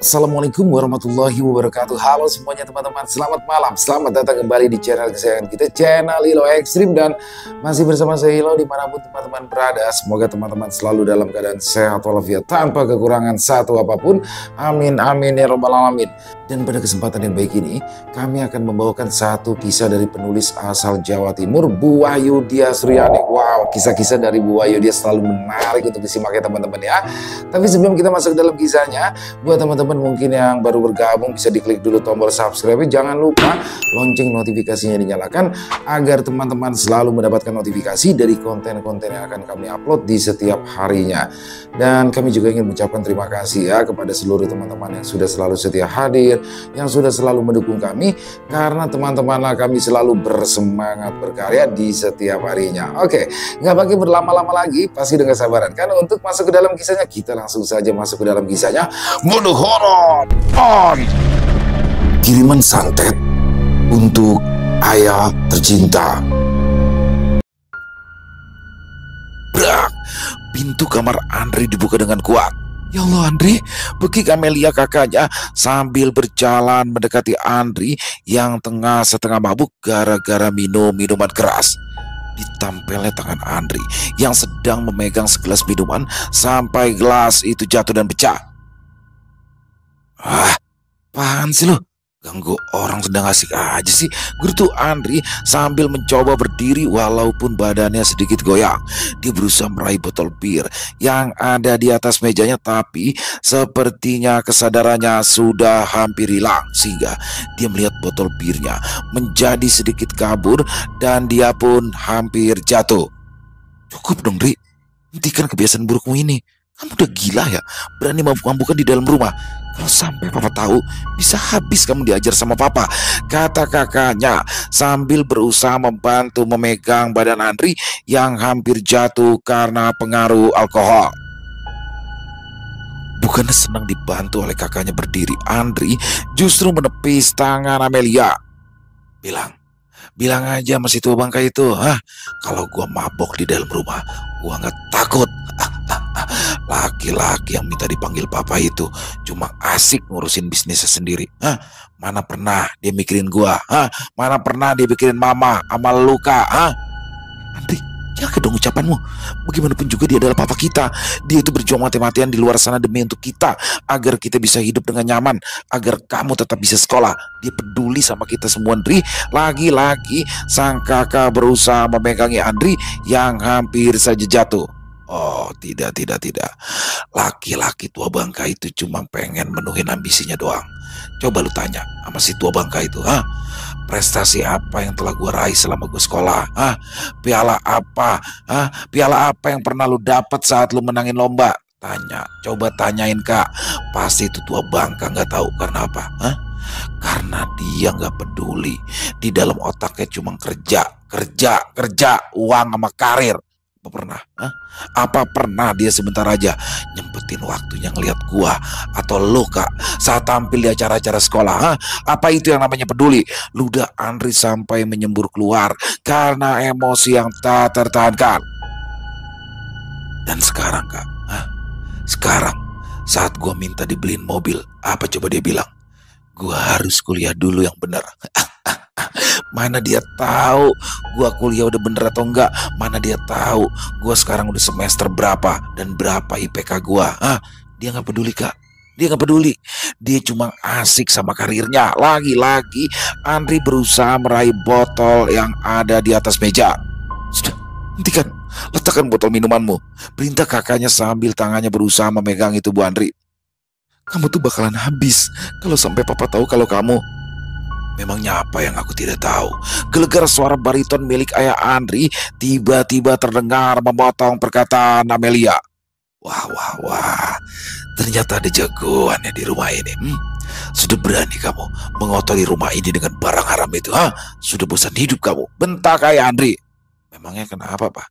Assalamualaikum warahmatullahi wabarakatuh. Halo semuanya teman-teman, selamat malam. Selamat datang kembali di channel kesayangan kita, channel Hilo Ekstrim. Dan masih bersama saya Hilo dimanapun teman-teman berada. Semoga teman-teman selalu dalam keadaan sehat walafiat tanpa kekurangan satu apapun. Amin amin ya robbal alamin. Dan pada kesempatan yang baik ini kami akan membawakan satu kisah dari penulis asal Jawa Timur, Bu Wahyu Dia Suryani. Wow, kisah-kisah dari Bu Wahyu dia selalu menarik untuk disimak ya teman-teman ya. Tapi sebelum kita masuk dalam kisahnya, buat teman-teman mungkin yang baru bergabung bisa diklik dulu tombol subscribe. Jangan lupa lonceng notifikasinya dinyalakan agar teman-teman selalu mendapatkan notifikasi dari konten-konten yang akan kami upload di setiap harinya. Dan kami juga ingin mengucapkan terima kasih ya kepada seluruh teman-teman yang sudah selalu setia hadir, yang sudah selalu mendukung kami, karena teman-temanlah kami selalu bersemangat berkarya di setiap harinya. Oke, nggak pakai berlama-lama lagi, pasti dengan sabaran kan untuk masuk ke dalam kisahnya. Kita langsung saja masuk ke dalam kisahnya. Mode horor on. Kiriman santet untuk ayah tercinta. Brak, pintu kamar Andri dibuka dengan kuat. Ya Allah Andri, bekik Amelia kakaknya sambil berjalan mendekati Andri yang tengah setengah mabuk gara-gara minum minuman keras. Ditampelnya tangan Andri yang sedang memegang segelas minuman sampai gelas itu jatuh dan pecah. Ah, apaan sih lo? Ganggu orang sedang asik aja sih, gerutu Andri sambil mencoba berdiri walaupun badannya sedikit goyang. Dia berusaha meraih botol bir yang ada di atas mejanya, tapi sepertinya kesadarannya sudah hampir hilang sehingga dia melihat botol birnya menjadi sedikit kabur dan dia pun hampir jatuh. Cukup dong Dri, hentikan kebiasaan burukmu ini. Kamu udah gila ya, berani mabuk-mabukan di dalam rumah. Kalau sampai papa tahu, bisa habis kamu diajar sama papa, kata kakaknya sambil berusaha membantu memegang badan Andri yang hampir jatuh karena pengaruh alkohol. Bukannya senang dibantu oleh kakaknya berdiri, Andri justru menepis tangan Amelia. Bilang aja sama si tua bangka itu, kalau gua mabok di dalam rumah, gua nggak takut. Laki-laki yang minta dipanggil papa itu cuma asik ngurusin bisnisnya sendiri. Mana pernah dia mikirin gua? Mana pernah dia mikirin mama sama luka? Andri, jaga dong ucapanmu. Bagaimanapun juga dia adalah papa kita. Dia itu berjuang mati-matian di luar sana demi untuk kita, agar kita bisa hidup dengan nyaman, agar kamu tetap bisa sekolah. Dia peduli sama kita semua Andri. Lagi-lagi sang kakak berusaha memegangi Andri yang hampir saja jatuh. Oh tidak. Laki-laki tua bangka itu cuma pengen menuhin ambisinya doang. Coba lu tanya sama si tua bangka itu, prestasi apa yang telah gua raih selama gua sekolah? Piala apa? Piala apa yang pernah lu dapat saat lu menangin lomba? Tanya, coba tanyain Kak. Pasti itu tua bangka nggak tahu karena apa? Karena dia nggak peduli. Di dalam otaknya cuma kerja, uang sama karir. Apa pernah dia sebentar aja nyempetin waktunya ngeliat gua atau lo Kak saat tampil di acara-acara sekolah? Apa itu yang namanya peduli? Ludah Andri sampai menyembur keluar karena emosi yang tak tertahankan. Dan sekarang Kak, sekarang saat gua minta dibeliin mobil, apa coba dia bilang? Gua harus kuliah dulu yang benar. Mana dia tahu gua kuliah udah bener atau enggak? Mana dia tahu gua sekarang udah semester berapa dan berapa IPK gua? Dia nggak peduli Kak. Dia nggak peduli. Dia cuma asik sama karirnya. Lagi-lagi Andri berusaha meraih botol yang ada di atas meja. Sudah, hentikan. Letakkan botol minumanmu, perintah kakaknya sambil tangannya berusaha memegang itu Bu Andri. Kamu tuh bakalan habis kalau sampai papa tahu kalau kamu... Memangnya apa yang aku tidak tahu? Gelegar suara bariton milik ayah Andri tiba-tiba terdengar memotong perkataan Amelia. Wah, ternyata ada jagoannya di rumah ini. Sudah berani kamu mengotori rumah ini dengan barang haram itu? Sudah bosan hidup kamu? Bentak ayah Andri. Memangnya kenapa Pak?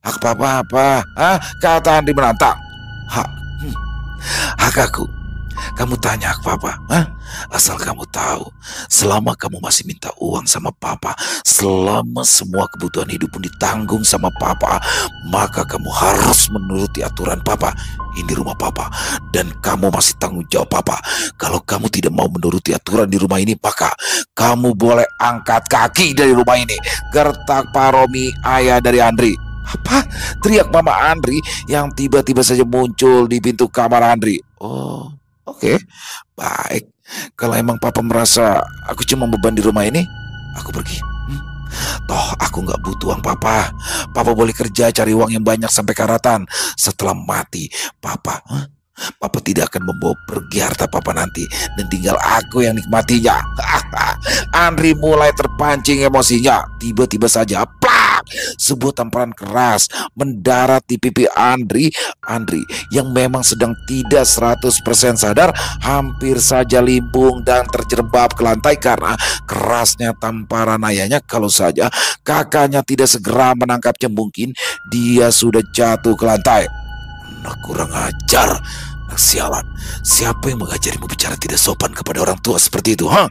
Hak papa apa? Kata Andri menantang. Hak aku. Kamu tanya ke papa, hah? Asal kamu tahu, selama kamu masih minta uang sama papa, selama semua kebutuhan hidup pun ditanggung sama papa, maka kamu harus menuruti aturan papa. Ini rumah papa, dan kamu masih tanggung jawab papa. Kalau kamu tidak mau menuruti aturan di rumah ini, maka kamu boleh angkat kaki dari rumah ini. Gertak Pak Romi, ayah dari Andri. Apa? Teriak Mama Andri yang tiba-tiba saja muncul di pintu kamar Andri. Oh, oke, baik. Kalau emang papa merasa aku cuma beban di rumah ini, aku pergi. Toh aku nggak butuh uang papa. Papa boleh kerja cari uang yang banyak sampai karatan. Setelah mati, papa tidak akan membawa pergi harta papa nanti, dan tinggal aku yang nikmatinya. Andri mulai terpancing emosinya. Tiba-tiba saja, plak! Sebuah tamparan keras mendarat di pipi Andri. Andri yang memang sedang tidak 100% sadar, hampir saja limbung dan terjerembab ke lantai karena kerasnya tamparan ayahnya. Kalau saja kakaknya tidak segera menangkapnya, mungkin dia sudah jatuh ke lantai. Nah, kurang ajar. Nah, sialan. Siapa yang mengajarimu bicara tidak sopan kepada orang tua seperti itu, ha?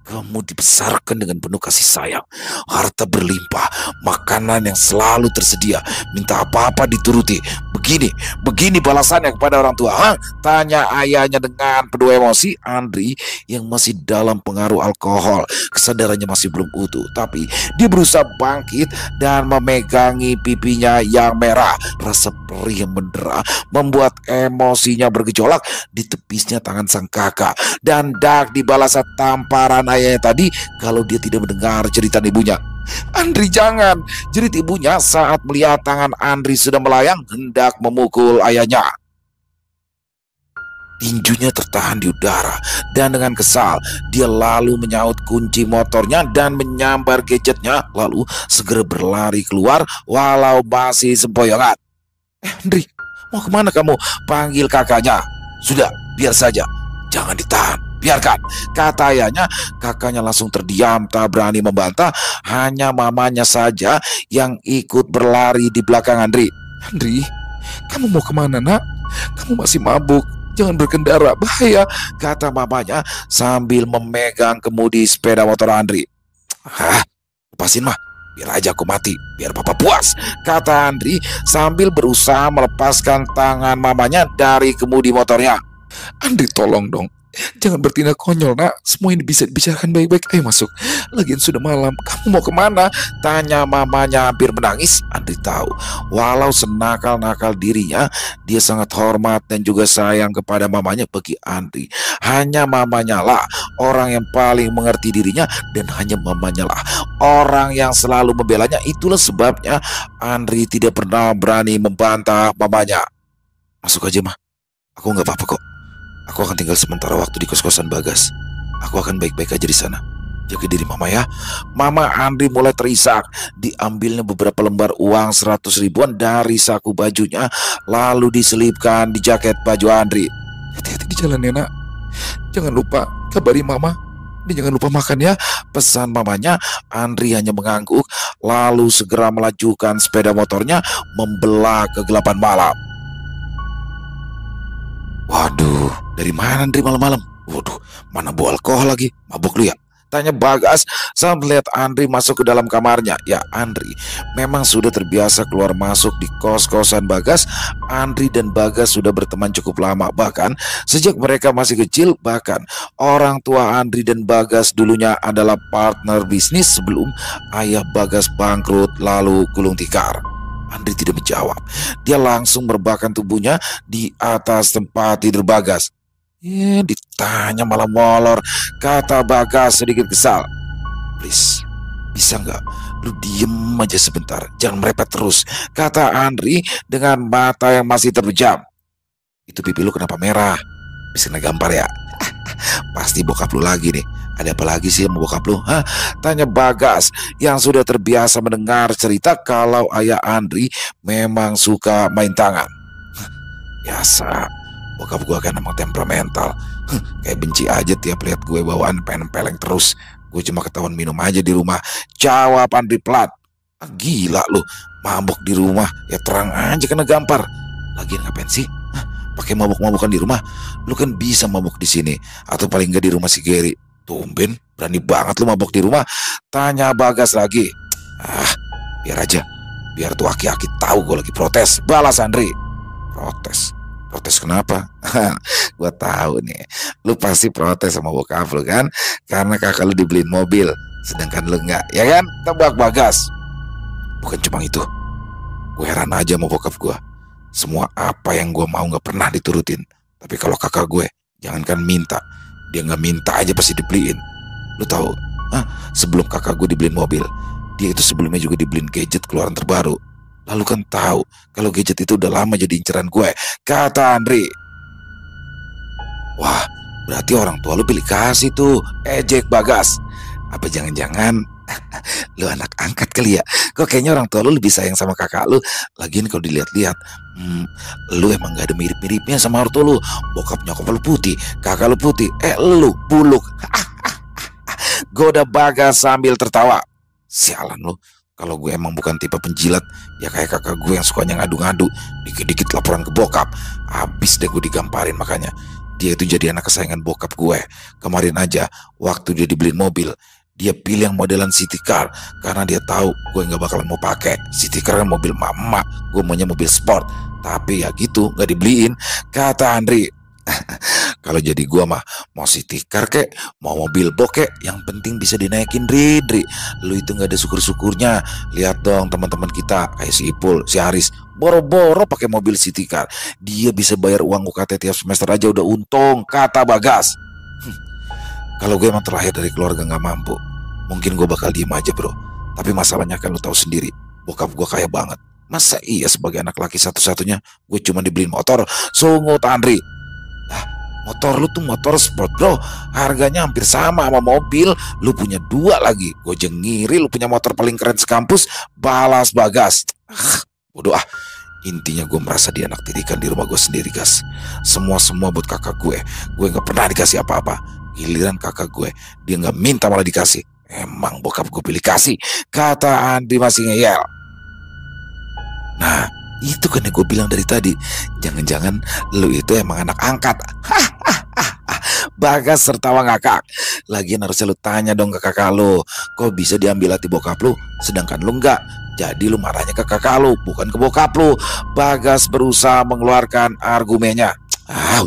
Kamu dibesarkan dengan penuh kasih sayang, harta berlimpah, makanan yang selalu tersedia, minta apa-apa dituruti. Begini balasannya kepada orang tua, ha? Tanya ayahnya dengan penuh emosi. Andri yang masih dalam pengaruh alkohol, kesadarannya masih belum utuh, tapi dia berusaha bangkit dan memegangi pipinya yang merah. Rasa perih yang mendera membuat emosinya bergejolak. Di tepisnya tangan sang kakak, dan dak dibalas tamparan ayahnya tadi kalau dia tidak mendengar cerita ibunya. Andri, jangan! Jerit ibunya saat melihat tangan Andri sudah melayang hendak memukul ayahnya. Tinjunya tertahan di udara, dan dengan kesal dia lalu menyaut kunci motornya dan menyambar gadgetnya, lalu segera berlari keluar walau masih sempoyongan. Andri, mau kemana kamu? Panggil kakaknya. Sudah, biar saja, jangan ditahan, biarkan, kata ayahnya. Kakaknya langsung terdiam, tak berani membantah. Hanya mamanya saja yang ikut berlari di belakang Andri. Andri, kamu mau kemana, nak? Kamu masih mabuk, jangan berkendara, bahaya, kata mamanya sambil memegang kemudi sepeda motor Andri. Lepasin mah, biar aja aku mati, biar papa puas, kata Andri sambil berusaha melepaskan tangan mamanya dari kemudi motornya. Andri, tolong dong, jangan bertindak konyol, nak. Semua ini bisa dibicarakan baik-baik. Ayo masuk, lagian sudah malam. Kamu mau kemana? Tanya mamanya hampir menangis. Andri tahu, walau senakal-nakal dirinya, dia sangat hormat dan juga sayang kepada mamanya. Bagi Andri, hanya mamanya lah orang yang paling mengerti dirinya, dan hanya mamanya lah orang yang selalu membelanya. Itulah sebabnya Andri tidak pernah berani membantah mamanya. Masuk aja, mah. Aku nggak apa-apa kok. Aku akan tinggal sementara waktu di kos-kosan Bagas. Aku akan baik-baik aja di sana. Jaga diri mama ya. Mama Andri mulai terisak. Diambilnya beberapa lembar uang 100 ribuan dari saku bajunya, lalu diselipkan di jaket baju Andri. Hati-hati di jalan ya, nak. Jangan lupa kabari mama. Dan jangan lupa makan ya, pesan mamanya. Andri hanya mengangguk, lalu segera melajukan sepeda motornya membelah kegelapan malam. Waduh, dari mana Andri malam-malam? Waduh, mana bawa alkohol lagi? Mabuk lu ya? Tanya Bagas saat melihat Andri masuk ke dalam kamarnya. Ya, Andri memang sudah terbiasa keluar masuk di kos-kosan Bagas. Andri dan Bagas sudah berteman cukup lama, bahkan sejak mereka masih kecil. Bahkan orang tua Andri dan Bagas dulunya adalah partner bisnis sebelum ayah Bagas bangkrut lalu gulung tikar. Andri tidak menjawab. Dia langsung merebahkan tubuhnya di atas tempat tidur Bagas. Ditanya malah molor, kata Bagas sedikit kesal. Please, bisa nggak lu diem aja sebentar, jangan merepet terus, kata Andri dengan mata yang masih terpejam. Itu pipi lu kenapa merah? Bisa kena gampar ya? Pasti bokap lu lagi nih. Ada apa lagi sih sama bokap lu? Hah? Tanya Bagas yang sudah terbiasa mendengar cerita kalau ayah Andri memang suka main tangan. Biasa, bokap gua kan emang temperamental. Kayak benci aja tiap lihat gue bawaan pengen peleng terus. Gue cuma ketahuan minum aja di rumah, jawab Andri pelat. Gila lu, mabok di rumah ya terang aja kena gampar. Lagian ngapain sih? pakai mabuk-mabukan di rumah. Lu kan bisa mabuk di sini, atau paling nggak di rumah si Gary. Tumben, berani banget lu mabuk di rumah. Tanya Bagas lagi. Biar aja, biar tuh aki-aki tahu gue lagi protes. Balas Andri. Protes? Protes kenapa? Gua tahu nih, lu pasti protes sama bokap lu kan, karena kakak lu dibeliin mobil, sedangkan lu enggak, ya kan? Tebak Bagas. Bukan cuma itu, gue heran aja sama bokap gue. Semua apa yang gue mau gak pernah diturutin. Tapi kalau kakak gue, jangankan minta, dia gak minta aja pasti dibeliin. Lu tahu, sebelum kakak gue dibeliin mobil, dia itu sebelumnya juga dibeliin gadget keluaran terbaru. Lalu kan tahu kalau gadget itu udah lama jadi inceran gue, kata Andri. Wah, berarti orang tua lu pilih kasih tuh, ejek Bagas. Apa jangan-jangan lu anak angkat kali ya? Kok kayaknya orang tua lu lebih sayang sama kakak lu. Lagian kalau dilihat-lihat, lu emang gak ada mirip-miripnya sama ortu lu. Bokap nyokap lu putih, kakak lu putih, lu buluk. Goda Bagas sambil tertawa. Sialan lu, kalau gue emang bukan tipe penjilat, ya kayak kakak gue yang sukanya ngadu-ngadu, dikit-dikit laporan ke bokap. Habis deh gue digamparin. Makanya dia itu jadi anak kesayangan bokap gue. Kemarin aja waktu dia dibeliin mobil, dia pilih yang modelan city car karena dia tahu gue nggak bakalan mau pakai. City car kan mobil mama, gue maunya mobil sport. Tapi ya gitu, nggak dibeliin, kata Andri. Kalau jadi gue mah mau city car kek, mau mobil bokek, yang penting bisa dinaikin, Dri. Lu itu nggak ada syukur-syukurnya. Lihat dong teman-teman kita kayak si Ipul, si Haris, boro-boro pakai mobil city car. Dia bisa bayar uang UKT tiap semester aja udah untung, kata Bagas. Kalau gue emang terlahir dari keluarga gak mampu, mungkin gue bakal diem aja bro. Tapi masalahnya kan lu tahu sendiri, bokap gue kaya banget. Masa iya sebagai anak laki satu-satunya gue cuma dibeliin motor? Sungut Andri. Motor lu tuh motor sport bro, harganya hampir sama mobil. Lu punya 2 lagi. Gue jengiri lu punya motor paling keren sekampus, balas Bagas. Bodoh ah. Intinya gue merasa dianak tirikan di rumah gue sendiri, gas. Semua buat kakak gue. Gue gak pernah dikasih apa-apa. Giliran kakak gue, dia gak minta malah dikasih. Emang bokap gue pilih kasih, kata Andi masih ngeyel. Nah, itu kan yang gue bilang dari tadi. Jangan-jangan lu itu emang anak angkat. Bagas tertawa ngakak. Lagian harusnya lu tanya dong ke kakak lu, kok bisa diambil hati bokap lu, sedangkan lu enggak. Jadi lu marahnya ke kakak lu, bukan ke bokap lu. Bagas berusaha mengeluarkan argumennya.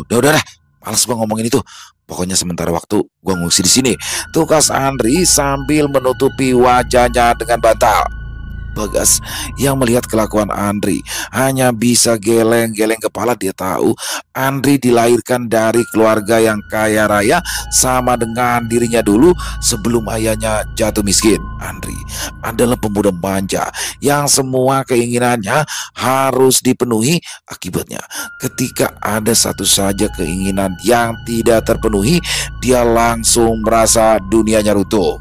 Udah, males gua ngomongin itu. Pokoknya sementara waktu gua ngungsi di sini, tukas Andri sambil menutupi wajahnya dengan bantal. Bagas yang melihat kelakuan Andri hanya bisa geleng-geleng kepala. Dia tahu Andri dilahirkan dari keluarga yang kaya raya sama dengan dirinya dulu sebelum ayahnya jatuh miskin. Andri adalah pemuda manja yang semua keinginannya harus dipenuhi. Akibatnya ketika ada satu saja keinginan yang tidak terpenuhi, dia langsung merasa dunianya runtuh.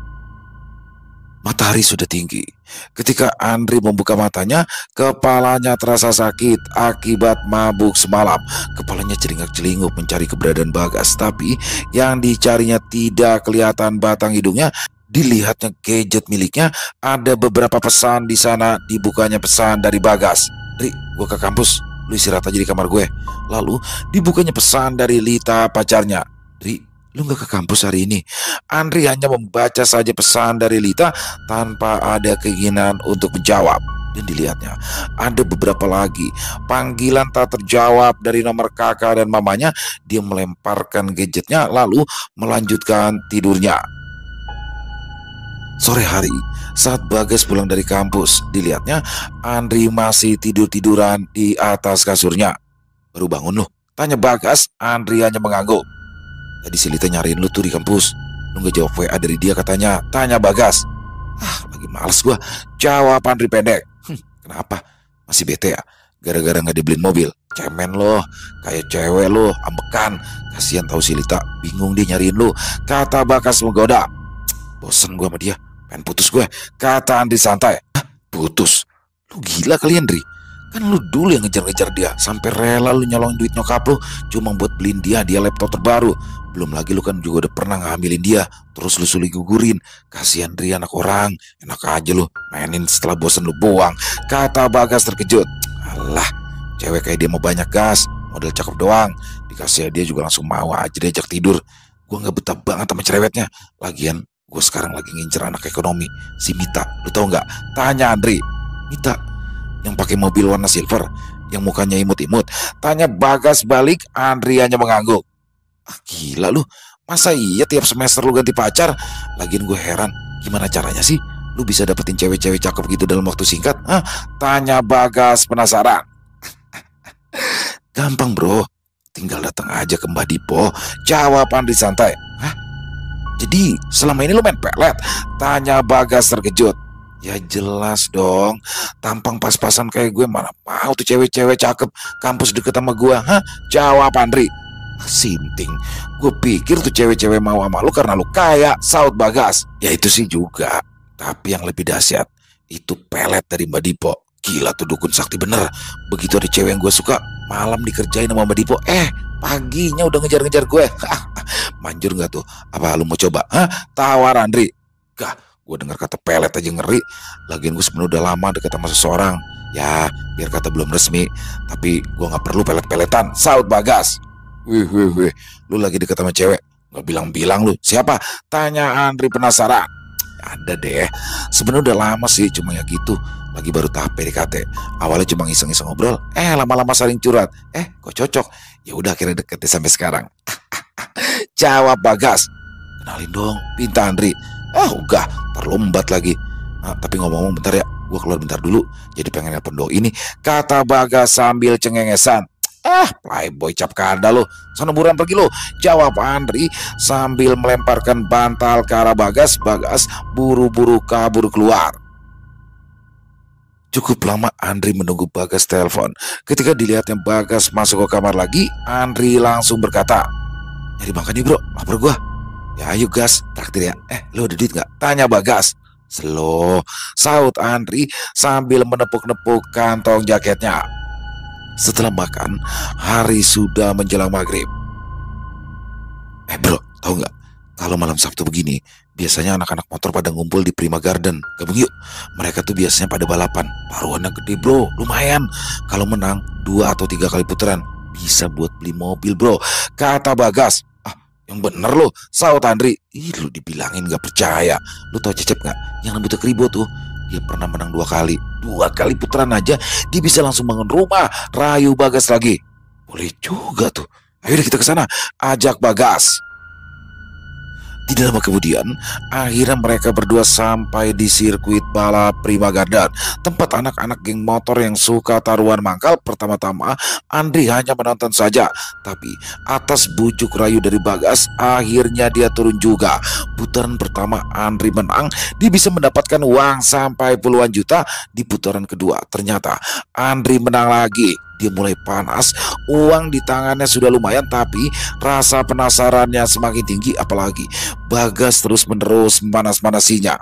Matahari sudah tinggi. Ketika Andri membuka matanya, kepalanya terasa sakit akibat mabuk semalam. Kepalanya celingak-celinguk mencari keberadaan Bagas, tapi yang dicarinya tidak kelihatan batang hidungnya. Dilihatnya gadget miliknya, ada beberapa pesan di sana. Dibukanya pesan dari Bagas. Dri, gue ke kampus, lu istirahat aja di kamar gue. Lalu dibukanya pesan dari Lita, pacarnya. Dri, lu gak ke kampus hari ini? Andri hanya membaca saja pesan dari Lita tanpa ada keinginan untuk menjawab. Dan dilihatnya ada beberapa lagi panggilan tak terjawab dari nomor kakak dan mamanya. Dia melemparkan gadgetnya lalu melanjutkan tidurnya. Sore hari saat Bagas pulang dari kampus, dilihatnya Andri masih tidur-tiduran di atas kasurnya. Baru bangun loh, tanya Bagas. Andri hanya mengangguk. Tadi si Lita nyariin lu tuh di kampus, lu gak jawab WA dari dia katanya, tanya Bagas. Lagi males gua, jawab Andri pendek. Kenapa? Masih bete ya? Gara-gara gak dibeliin mobil? Cemen loh, kayak cewek loh, ambekan. Kasian tahu si Lita, bingung dia nyariin lu, kata Bagas menggoda. Bosen gua sama dia, pengen putus gue, kata Andri santai. Putus? Lu gila kali Andri? Kan lu dulu yang ngejar-ngejar dia, sampai rela lu nyolong duit nyokap lu cuma buat beliin dia laptop terbaru. Belum lagi lu kan juga udah pernah ngambilin dia, terus lu sulit gugurin. Kasihan Dri, anak orang. Enak aja lu mainin setelah bosen lu buang, kata Bagas terkejut. Alah, cewek kayak dia mau banyak gas, model cakep doang. Dikasih dia juga langsung mau aja diajak tidur. Gue nggak betah banget sama cerewetnya. Lagian gue sekarang lagi ngincer anak ekonomi, si Mita. Lu tau nggak? Tanya Andri. Mita yang pakai mobil warna silver, yang mukanya imut-imut. Tanya Bagas balik, Andri hanya mengangguk. Ah, gila lu, masa iya tiap semester lu ganti pacar? Lagian gue heran, gimana caranya sih lu bisa dapetin cewek-cewek cakep gitu dalam waktu singkat? Hah? Tanya Bagas penasaran. Gampang bro, tinggal datang aja ke Mbak Dipo. Jawab Andri santai. Hah? Jadi selama ini lu main pelet? Tanya Bagas terkejut. Ya jelas dong, tampang pas-pasan kayak gue mana mau tuh cewek-cewek cakep kampus deket sama gue. Hah? Jawab Andri. Sinting, gue pikir tuh cewek-cewek mau sama lu karena lu kaya, saut Bagas. Ya itu sih juga, tapi yang lebih dahsyat itu pelet dari Mbak Dipo. Gila tuh dukun sakti bener. Begitu ada cewek yang gue suka, malam dikerjain sama Mbak Dipo. Paginya udah ngejar-ngejar gue. Manjur gak tuh? Apa lu mau coba? Hah? Tawar Andri. Gak, gue dengar kata pelet aja ngeri. Lagian gue sebenarnya udah lama deket sama seseorang. Ya, biar kata belum resmi, tapi gue gak perlu pelet-peletan, saut Bagas. Wih, lu lagi deket sama cewek? Gak bilang-bilang lu. Siapa? Tanya Andri penasaran. Ada deh. Sebenarnya udah lama sih, cuma ya gitu. Lagi baru tahap PDKT. Awalnya cuma iseng-iseng ngobrol. Lama-lama saling curhat. Kok cocok? Ya udah akhirnya deket deh sampai sekarang. Jawab Bagas. Kenalin dong, pinta Andri. Enggak, terlambat lagi. Tapi ngomong-ngomong bentar ya, gue keluar bentar dulu. Jadi pengen nelpon doi ini. Kata Bagas sambil cengengesan. Playboy cap kada lo. Sana buruan pergi lo. Jawab Andri sambil melemparkan bantal ke arah Bagas. Bagas buru-buru kabur keluar. Cukup lama Andri menunggu Bagas telepon. Ketika dilihatnya Bagas masuk ke kamar lagi, Andri langsung berkata, "Nyari makan nih bro, lapar gua." "Ya ayo gas, traktir ya." "Lo ada duit gak?" Tanya Bagas. "Slow," saut Andri sambil menepuk-nepuk kantong jaketnya. Setelah makan, hari sudah menjelang maghrib. Bro, tahu nggak? Kalau malam Sabtu begini, biasanya anak-anak motor pada ngumpul di Prima Garden. Gabung yuk. Mereka tuh biasanya pada balapan. Taruhannya gede bro, lumayan. Kalau menang 2 atau 3 kali putaran, bisa buat beli mobil bro. Kata Bagas. Yang bener lo, saut Andri. Lu dibilangin gak percaya. Lu tau Cecep gak? Yang rambutnya keribo tuh. Dia pernah menang 2 kali. 2 kali putaran aja dia bisa langsung bangun rumah. Rayu Bagas lagi. Boleh juga tuh. Ayo deh kita ke sana. Ajak Bagas. Tidak lama kemudian, akhirnya mereka berdua sampai di sirkuit balap Prima Garden, tempat anak-anak geng motor yang suka taruhan mangkal. Pertama-tama, Andri hanya menonton saja, tapi atas bujuk rayu dari Bagas, akhirnya dia turun juga. Putaran pertama Andri menang, dia bisa mendapatkan uang sampai puluhan juta. Di putaran kedua, ternyata Andri menang lagi. Dia mulai panas, uang di tangannya sudah lumayan, tapi rasa penasarannya semakin tinggi. Apalagi Bagas terus-menerus memanas-manasinya.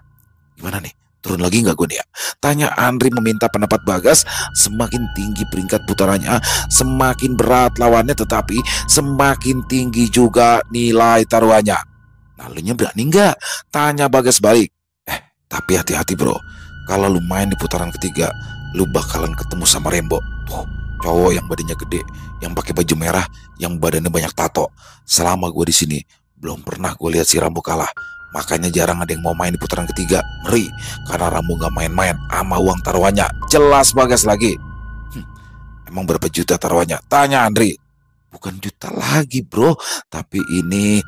Gimana nih? Turun lagi nggak gue nih ya? Tanya Andri meminta pendapat Bagas. Semakin tinggi peringkat putarannya, semakin berat lawannya, tetapi semakin tinggi juga nilai taruhannya. Nah, lu nya berani nggak? Tanya Bagas balik. Tapi hati-hati bro. Kalau lu main di putaran ketiga, lu bakalan ketemu sama Rembo. Tuh, cowok yang badannya gede, yang pakai baju merah, yang badannya banyak tato. Selama gue di sini belum pernah gue lihat si Rambo kalah. Makanya jarang ada yang mau main di putaran ketiga. Ngeri, karena Rambo gak main-main sama uang taruhannya. Jelas Bagas lagi. Emang berapa juta taruhannya? Tanya Andri. Bukan juta lagi bro, tapi ini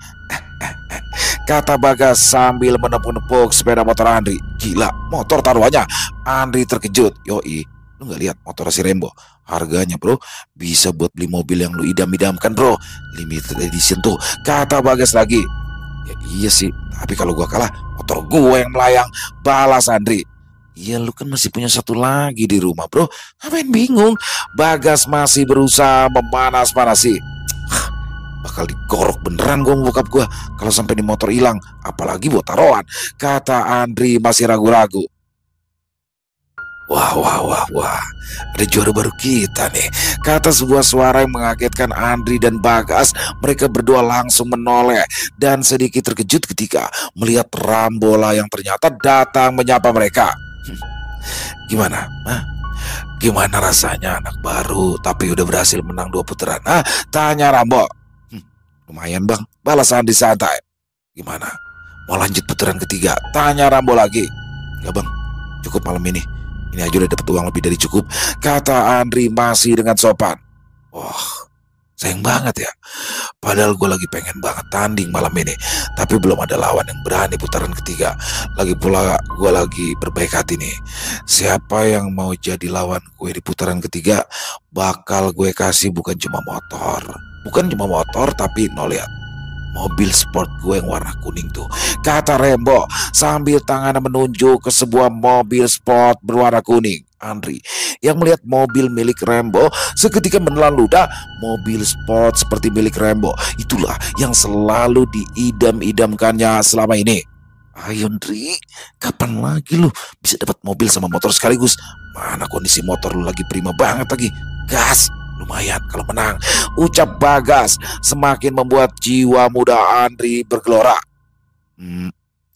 kata Bagas sambil menepuk-nepuk sepeda motor Andri. Gila, motor taruhannya. Andri terkejut. Yoi, lu gak lihat motor si Rembo? Harganya bro, bisa buat beli mobil yang lu idam-idamkan bro. Limited edition tuh. Kata Bagas lagi. Ya iya sih, tapi kalau gua kalah, motor gua yang melayang. Balas Andri. Iya lu kan masih punya satu lagi di rumah bro. Ngapain bingung? Bagas masih berusaha memanas-manasi. Bakal digorok beneran gua bokap gua kalau sampai di motor hilang, apalagi buat taruhan. Kata Andri masih ragu-ragu. Wah, ada juara baru kita nih, kata sebuah suara yang mengagetkan Andri dan Bagas. Mereka berdua langsung menoleh dan sedikit terkejut ketika melihat Rambola yang ternyata datang menyapa mereka. Gimana? Gimana rasanya anak baru tapi udah berhasil menang 2 putaran? Tanya Rambo. Lumayan bang, balas Andri santai. Gimana? Mau lanjut putaran ketiga? Tanya Rambo lagi. Enggak bang, cukup malam ini. Ini aja udah dapat uang lebih dari cukup, kata Andri masih dengan sopan. Wah, sayang banget ya. Padahal gue lagi pengen banget tanding malam ini, tapi belum ada lawan yang berani putaran ketiga. Lagi pula gue lagi berbaik hati nih. Siapa yang mau jadi lawan gue di putaran ketiga, bakal gue kasih bukan cuma motor, tapi no, lihat mobil sport gue yang warna kuning tuh, kata Rembo sambil tangannya menunjuk ke sebuah mobil sport berwarna kuning. Andri yang melihat mobil milik Rembo seketika menelan ludah. Mobil sport seperti milik Rembo itulah yang selalu diidam-idamkannya selama ini. Ayo Andri, kapan lagi lu bisa dapat mobil sama motor sekaligus? Mana kondisi motor lu lagi prima banget lagi. Gas, lumayan kalau menang, ucap Bagas semakin membuat jiwa muda Andri bergelora.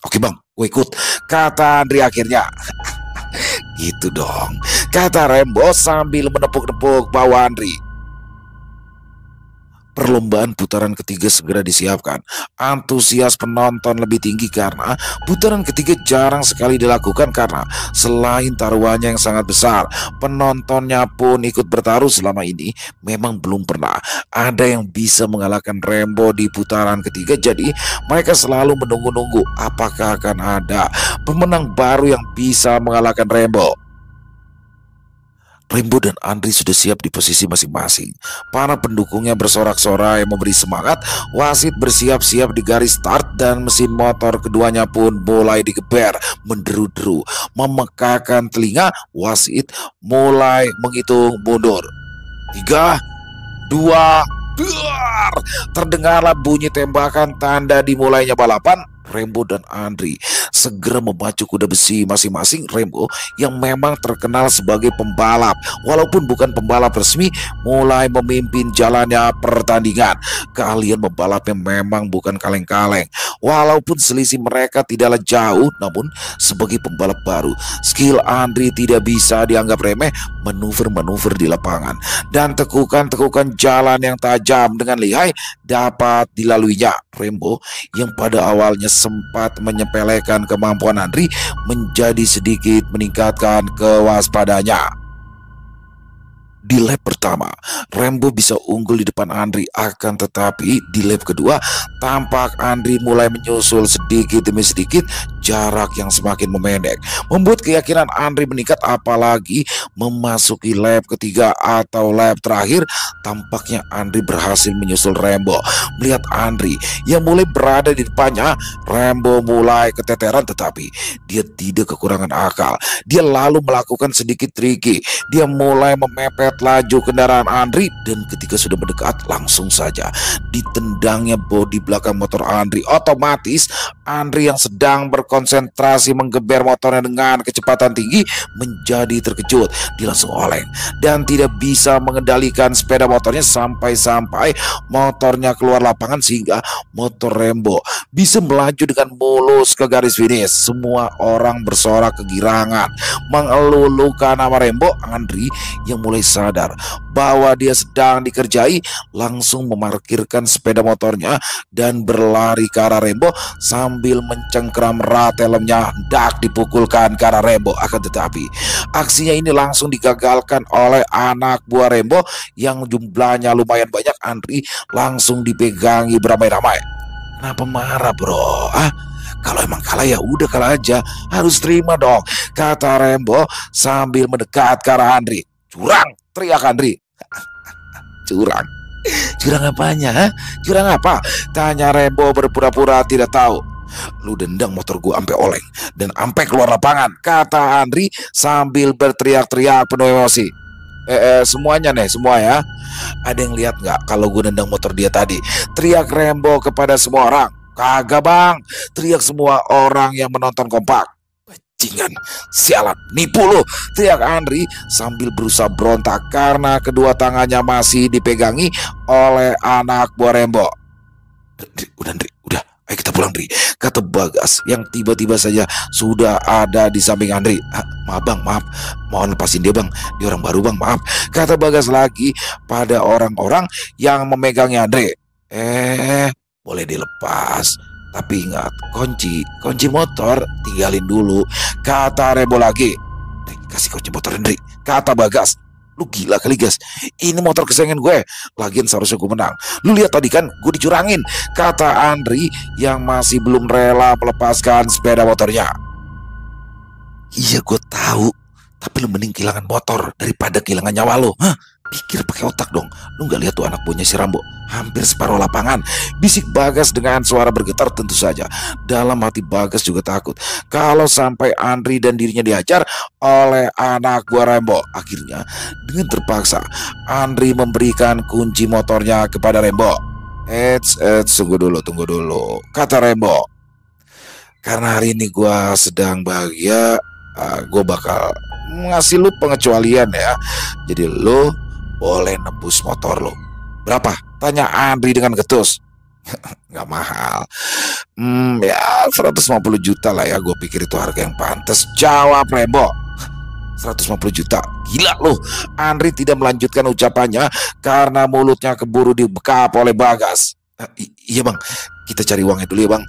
Oke bang, gue ikut, kata Andri akhirnya. Gitu dong, kata Rembo sambil menepuk-nepuk bahu Andri. Perlombaan putaran ketiga segera disiapkan. Antusias penonton lebih tinggi karena putaran ketiga jarang sekali dilakukan karena selain taruhannya yang sangat besar, penontonnya pun ikut bertaruh. Selama ini memang belum pernah ada yang bisa mengalahkan Rembo di putaran ketiga, jadi mereka selalu menunggu-nunggu apakah akan ada pemenang baru yang bisa mengalahkan Rembo. Rembo dan Andri sudah siap di posisi masing-masing. Para pendukungnya bersorak-sorai memberi semangat. Wasit bersiap-siap di garis start dan mesin motor keduanya pun mulai digeber, menderu-deru. Memekakan telinga, wasit mulai menghitung mundur. 3, 2, duar. Terdengarlah bunyi tembakan tanda dimulainya balapan. Rembo dan Andri segera memacu kuda besi masing-masing. Rembo yang memang terkenal sebagai pembalap, walaupun bukan pembalap resmi, mulai memimpin jalannya pertandingan. Keahlian membalapnya memang bukan kaleng-kaleng. Walaupun selisih mereka tidaklah jauh, namun sebagai pembalap baru, skill Andri tidak bisa dianggap remeh. Manuver-manuver di lapangan dan tekukan-tekukan jalan yang tajam dengan lihai dapat dilaluinya. Rembo yang pada awalnya sempat menyepelekan kemampuan Andri menjadi sedikit meningkatkan kewaspadanya. Di lap pertama, Rembo bisa unggul di depan Andri, akan tetapi di lap kedua tampak Andri mulai menyusul sedikit demi sedikit. Jarak yang semakin memendek membuat keyakinan Andri meningkat, apalagi memasuki lap ketiga atau lap terakhir. Tampaknya Andri berhasil menyusul Rembo. Melihat Andri yang mulai berada di depannya, Rembo mulai keteteran, tetapi dia tidak kekurangan akal. Dia lalu melakukan sedikit triki. Dia mulai memepet laju kendaraan Andri dan ketika sudah mendekat, langsung saja ditendangnya bodi belakang motor Andri. Otomatis Andri yang sedang berkonsentrasi menggeber motornya dengan kecepatan tinggi menjadi terkejut. Dia langsung oleng dan tidak bisa mengendalikan sepeda motornya sampai-sampai motornya keluar lapangan sehingga motor Rembo bisa melaju dengan mulus ke garis finish. Semua orang bersorak kegirangan mengelulukan nama Rembo. Andri yang mulai sadar bahwa dia sedang dikerjai langsung memarkirkan sepeda motornya dan berlari ke arah Rembo sambil mencengkram rat helmnya hendak dipukulkan ke arah Rembo. Akan tetapi aksinya ini langsung digagalkan oleh anak buah Rembo yang jumlahnya lumayan banyak. Andri langsung dipegangi beramai-ramai. Kenapa marah bro? Kalau emang kalah ya udah kalah aja, harus terima dong, kata Rembo sambil mendekat ke arah Andri. Curang, teriak Andri. Curang? Curang apanya? Curang apa? Tanya Rembo berpura-pura tidak tahu. Lu dendang motor gua sampai oleng dan sampai keluar lapangan, kata Andri sambil berteriak-teriak penuh emosi. Semuanya nih, semua ya. Ada yang lihat nggak kalau gue nendang motor dia tadi? Teriak Rembo kepada semua orang. Kagak bang, teriak semua orang yang menonton kompak. Bajingan, sialan, nipu lu, teriak Andri sambil berusaha berontak karena kedua tangannya masih dipegangi oleh anak buah Rembo. Udah Andri, udah, Ayo kita pulang, Andri, kata Bagas yang tiba-tiba saja sudah ada di samping Andri. Maaf bang, maaf, mohon lepasin dia bang, dia orang baru bang, maaf, kata Bagas lagi pada orang-orang yang memegangnya Andre. Boleh dilepas, tapi ingat kunci motor tinggalin dulu, kata Rembo lagi. Kasih kunci motor Andri, kata Bagas. Lu gila kali gas, ini motor kesayangan gue, lagian seharusnya gue menang. Lu lihat tadi kan gue dicurangin, kata Andri yang masih belum rela melepaskan sepeda motornya. Iya gue tahu, tapi lu mending kehilangan motor daripada kehilangan nyawa lo. Pikir pakai otak dong. Lu gak lihat tuh anak buahnya si Rambo hampir separuh lapangan, bisik Bagas dengan suara bergetar. Tentu saja dalam hati Bagas juga takut kalau sampai Andri dan dirinya dihajar oleh anak buah Rambo. Akhirnya dengan terpaksa Andri memberikan kunci motornya kepada Rambo. Tunggu dulu, kata Rambo. Karena hari ini gue sedang bahagia, gue bakal ngasih lu pengecualian ya. Jadi lu boleh nebus motor lo. Berapa? Tanya Andri dengan getus. Nggak mahal. Ya 150 juta lah ya. Gue pikir itu harga yang pantas, jawab Rembo. 150 juta? Gila lo. Andri tidak melanjutkan ucapannya karena mulutnya keburu dibekap oleh Bagas. Iya bang, kita cari uangnya dulu ya bang.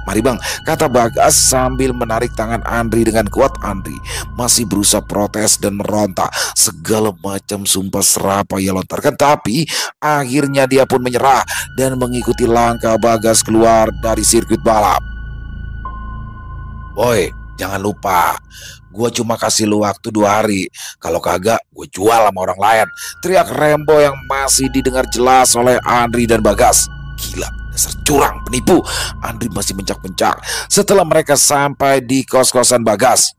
Mari bang, kata Bagas sambil menarik tangan Andri dengan kuat. Andri masih berusaha protes dan meronta, segala macam sumpah serapah ia lontarkan, tapi akhirnya dia pun menyerah dan mengikuti langkah Bagas keluar dari sirkuit balap. Boy, jangan lupa, gue cuma kasih lu waktu 2 hari. Kalau kagak, gue jual sama orang lain, teriak Rembo yang masih didengar jelas oleh Andri dan Bagas. Gila, dasar curang, penipu. Andri masih mencak-mencak setelah mereka sampai di kos-kosan Bagas.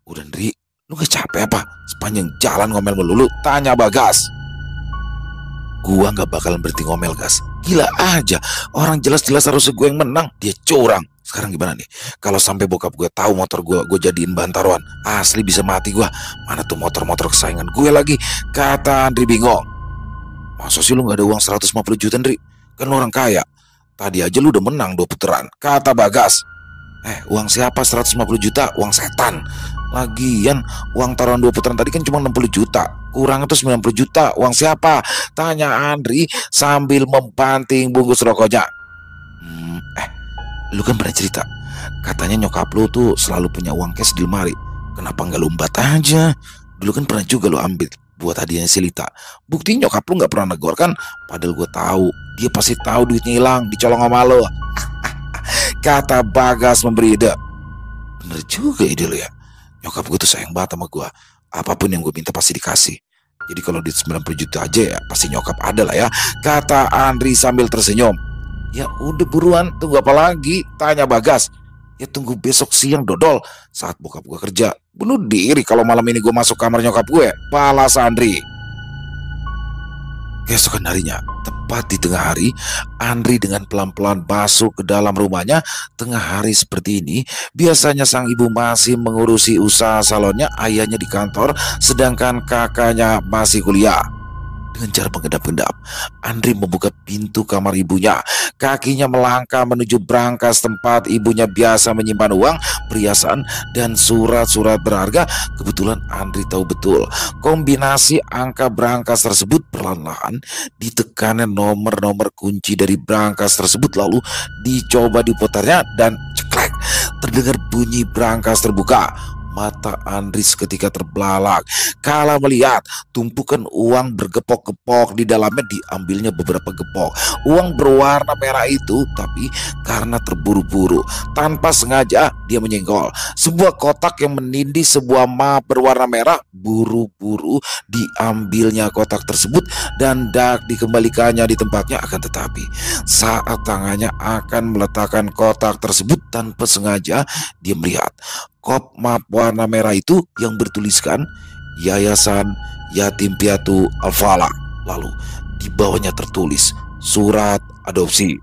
Udah Andri, lu gak capek apa? Sepanjang jalan ngomel melulu, tanya Bagas. Gua gak bakalan berhenti ngomel gas. Gila aja, orang jelas-jelas harusnya gue yang menang, dia curang. Sekarang gimana nih? Kalau sampai bokap gue tahu motor gue jadiin bahan taruhan, asli bisa mati gue. Mana tuh motor-motor kesayangan gue lagi, kata Andri bingung. Masa sih lu gak ada uang 150 juta Andri? Kan lu orang kaya. Tadi aja lu udah menang 2 putaran, kata Bagas. Uang siapa 150 juta? Uang setan. Lagian uang taruhan 2 putaran tadi kan cuma 60 juta. Kurang itu 90 juta. Uang siapa? Tanya Andri sambil membanting bungkus rokoknya. Lu kan pernah cerita, katanya nyokap lu tuh selalu punya uang cash di lemari. Kenapa nggak lu umbat aja? Dulu kan pernah juga lu ambil buat hadiahnya si Lita. Buktinya nyokap lu nggak pernah negor kan? Padahal gue tahu dia pasti tahu duitnya hilang dicolong sama lo. Kata Bagas memberi ide. Bener juga ide lu ya. Nyokap gue tuh sayang banget sama gue. Apapun yang gue minta pasti dikasih. Jadi kalau duit 90 juta aja ya pasti nyokap ada lah ya, kata Andri sambil tersenyum. Ya udah buruan, tunggu apa lagi? Tanya Bagas. Ya tunggu besok siang dodol, saat bokap gue kerja. Bunuh diri kalau malam ini gue masuk kamar nyokap gue, balas Andri. Keesokan harinya, tepat di tengah hari, Andri dengan pelan-pelan masuk ke dalam rumahnya. Tengah hari seperti ini, biasanya sang ibu masih mengurusi usaha salonnya, ayahnya di kantor, sedangkan kakaknya masih kuliah. Dengan cara mengendap-endap, Andri membuka pintu kamar ibunya. Kakinya melangkah menuju brankas tempat ibunya biasa menyimpan uang, perhiasan, dan surat-surat berharga. Kebetulan Andri tahu betul kombinasi angka brankas tersebut. Perlahan-lahan ditekannya nomor-nomor kunci dari brankas tersebut, lalu dicoba diputarnya dan ceklek, terdengar bunyi brankas terbuka. Mata Andri seketika terbelalak kala melihat tumpukan uang bergepok-gepok. Di dalamnya diambilnya beberapa gepok uang berwarna merah itu, tapi karena terburu-buru tanpa sengaja dia menyenggol sebuah kotak yang menindih sebuah map berwarna merah. Buru-buru diambilnya kotak tersebut dan dak dikembalikannya di tempatnya. Akan tetapi saat tangannya akan meletakkan kotak tersebut, tanpa sengaja dia melihat kop map warna merah itu yang bertuliskan Yayasan Yatim Piatu Al-Falah. Lalu di bawahnya tertulis surat adopsi.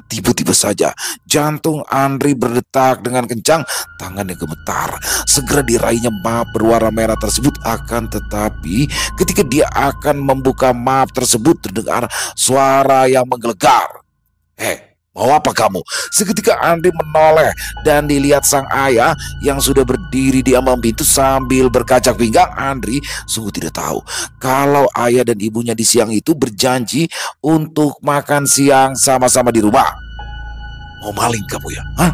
Tiba-tiba saja jantung Andri berdetak dengan kencang, tangannya gemetar. Segera diraihnya map berwarna merah tersebut. Akan tetapi ketika dia akan membuka map tersebut, terdengar suara yang menggelegar. Mau apa kamu? Seketika Andri menoleh dan dilihat sang ayah yang sudah berdiri di ambang pintu sambil berkacak pinggang. Andri sungguh tidak tahu kalau ayah dan ibunya di siang itu berjanji untuk makan siang sama-sama di rumah. Mau maling kamu ya? Hah?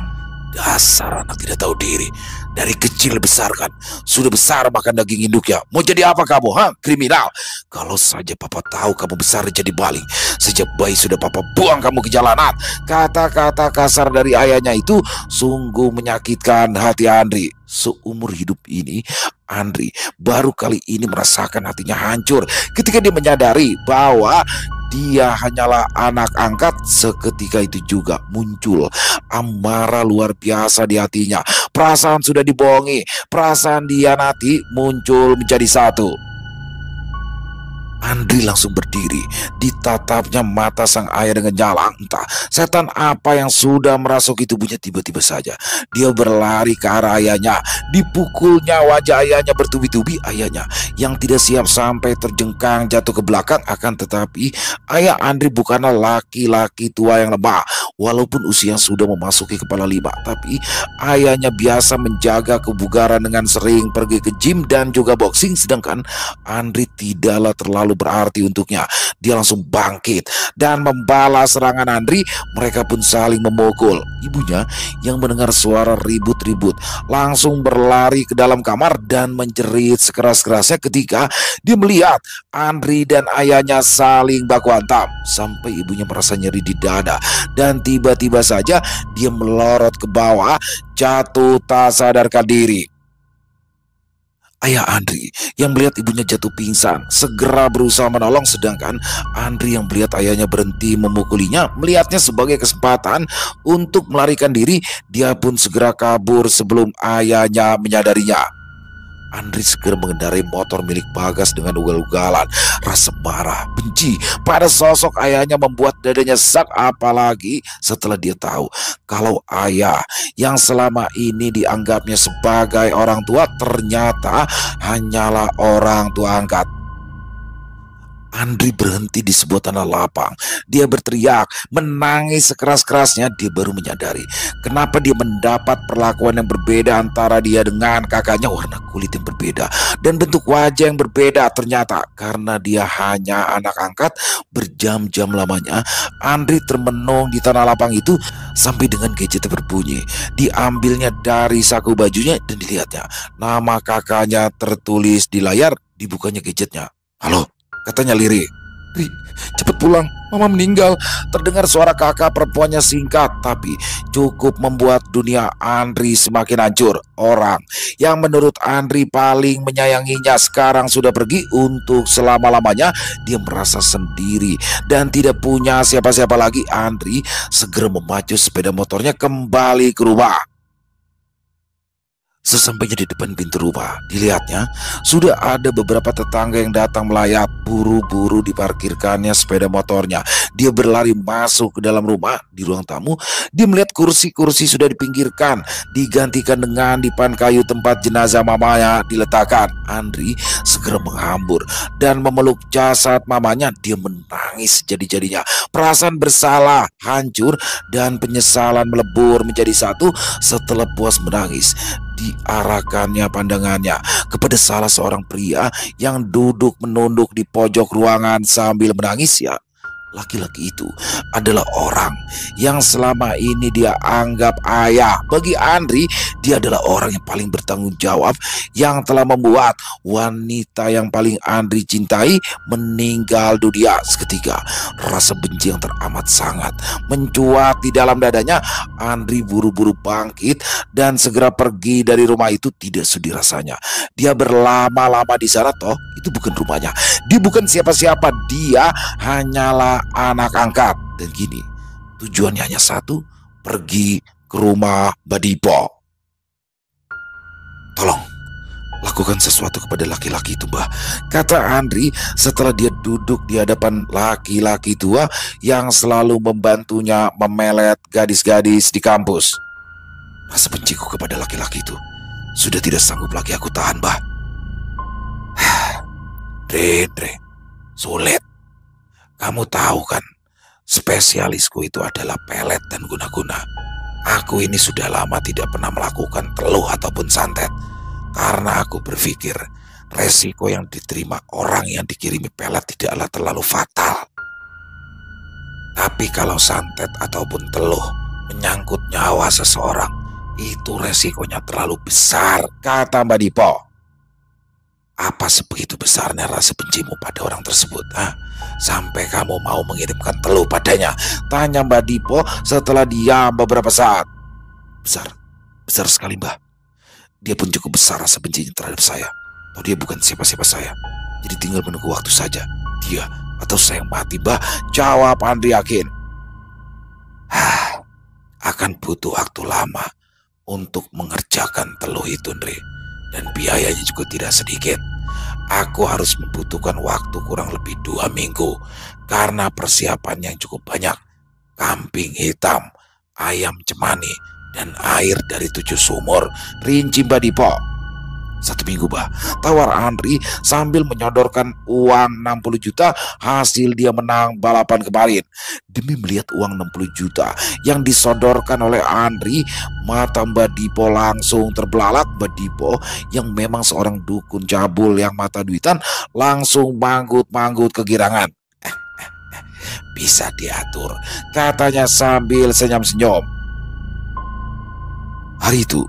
Dasar anak tidak tahu diri. Dari kecil besar kan. Sudah besar makan daging induk ya. Mau jadi apa kamu? Hah? Kriminal. Kalau saja papa tahu kamu besar jadi maling. Sejak bayi sudah papa buang kamu ke jalanan. Kata-kata kasar dari ayahnya itu sungguh menyakitkan hati Andri. Seumur hidup ini Andri baru kali ini merasakan hatinya hancur ketika dia menyadari bahwa dia hanyalah anak angkat. Seketika itu juga muncul amarah luar biasa di hatinya. Perasaan sudah dibohongi, perasaan dihianati muncul menjadi satu. Andri langsung berdiri, ditatapnya mata sang ayah dengan nyala. Entah setan apa yang sudah merasuki tubuhnya. Tiba-tiba saja dia berlari ke arah ayahnya. Dipukulnya wajah ayahnya bertubi-tubi. Ayahnya yang tidak siap sampai terjengkang jatuh ke belakang. Akan tetapi ayah Andri bukanlah laki-laki tua yang lemah. Walaupun usia sudah memasuki kepala 5, tapi ayahnya biasa menjaga kebugaran dengan sering pergi ke gym dan juga boxing. Sedangkan Andri tidaklah terlalu berarti untuknya. Dia langsung bangkit dan membalas serangan Andri. Mereka pun saling memukul. Ibunya yang mendengar suara ribut-ribut langsung berlari ke dalam kamar dan menjerit sekeras-kerasnya ketika dia melihat Andri dan ayahnya saling baku hantam. Sampai ibunya merasa nyeri di dada dan tiba-tiba saja dia melorot ke bawah, jatuh tak sadarkan diri. Ayah Andri yang melihat ibunya jatuh pingsan segera berusaha menolong, sedangkan Andri yang melihat ayahnya berhenti memukulinya melihatnya sebagai kesempatan untuk melarikan diri. Dia pun segera kabur sebelum ayahnya menyadarinya. Andri segera mengendarai motor milik Bagas dengan ugal-ugalan. Rasa marah, benci pada sosok ayahnya membuat dadanya sesak, apalagi setelah dia tahu kalau ayah yang selama ini dianggapnya sebagai orang tua ternyata hanyalah orang tua angkat. Andri berhenti di sebuah tanah lapang. Dia berteriak, menangis sekeras-kerasnya. Dia baru menyadari kenapa dia mendapat perlakuan yang berbeda antara dia dengan kakaknya. Warna kulit yang berbeda dan bentuk wajah yang berbeda. Ternyata karena dia hanya anak angkat. Berjam-jam lamanya Andri termenung di tanah lapang itu sampai dengan gadgetnya berbunyi. Diambilnya dari saku bajunya dan dilihatnya nama kakaknya tertulis di layar. Dibukanya gadgetnya. Halo, katanya lirih. Ri, cepet pulang, mama meninggal. Terdengar suara kakak perempuannya singkat, tapi cukup membuat dunia Andri semakin hancur. Orang yang menurut Andri paling menyayanginya sekarang sudah pergi untuk selama-lamanya. Dia merasa sendiri dan tidak punya siapa-siapa lagi. Andri segera memacu sepeda motornya kembali ke rumah. Sesampainya di depan pintu rumah, dilihatnya sudah ada beberapa tetangga yang datang melayat. Buru-buru diparkirkannya sepeda motornya. Dia berlari masuk ke dalam rumah. Di ruang tamu, dia melihat kursi-kursi sudah dipinggirkan, digantikan dengan dipan kayu tempat jenazah mamanya diletakkan. Andri segera menghambur dan memeluk jasad mamanya. Dia menangis jadi-jadinya. Perasaan bersalah hancur dan penyesalan melebur menjadi satu. Setelah puas menangis, diarahkannya pandangannya kepada salah seorang pria yang duduk menunduk di pojok ruangan sambil menangis. Ya, laki-laki itu adalah orang yang selama ini dia anggap ayah. Bagi Andri, dia adalah orang yang paling bertanggung jawab yang telah membuat wanita yang paling Andri cintai meninggal dunia seketika. Rasa benci yang teramat sangat mencuat di dalam dadanya. Andri buru-buru bangkit dan segera pergi dari rumah itu. Tidak sudi rasanya dia berlama-lama di sana, toh itu bukan rumahnya. Dia bukan siapa-siapa, dia hanyalah anak angkat. Dan gini, tujuannya hanya satu, pergi ke rumah Badipo. Tolong lakukan sesuatu kepada laki-laki itu, Mbah, kata Andri setelah dia duduk di hadapan laki-laki tua yang selalu membantunya memelet gadis-gadis di kampus. Rasa benciku kepada laki-laki itu sudah tidak sanggup lagi aku tahan, Mbah. Dre, sulit. Kamu tahu kan, Spesialisku itu adalah pelet dan guna-guna. Aku ini sudah lama tidak pernah melakukan teluh ataupun santet, karena aku berpikir resiko yang diterima orang yang dikirimi pelet tidaklah terlalu fatal. Tapi kalau santet ataupun teluh menyangkut nyawa seseorang, itu resikonya terlalu besar, kata Mbak Dipo. Apa sebegitu besarnya rasa bencimu pada orang tersebut? Sampai kamu mau mengirimkan teluh padanya? Tanya Mbak Dipo setelah diam beberapa saat. Besar, besar sekali Mbak. Dia pun cukup besar rasa bencinya terhadap saya. Atau dia bukan siapa-siapa saya. Jadi tinggal menunggu waktu saja. Dia atau saya yang mati Mbak, jawab Andri yakin. Akan butuh waktu lama untuk mengerjakan teluh itu, Ndri. Dan biayanya juga tidak sedikit. Aku harus membutuhkan waktu kurang lebih 2 minggu karena persiapan yang cukup banyak. Kambing hitam, ayam cemani, dan air dari 7 sumur, rinci Mbak Dipo. 1 minggu Mbak, tawar Andri sambil menyodorkan uang 60 juta hasil dia menang balapan kemarin. Demi melihat uang 60 juta yang disodorkan oleh Andri, mata Mbak Dipo langsung terbelalak. Mbak Dipo yang memang seorang dukun cabul yang mata duitan langsung manggut-manggut kegirangan. Bisa diatur, katanya sambil senyum-senyum. Hari itu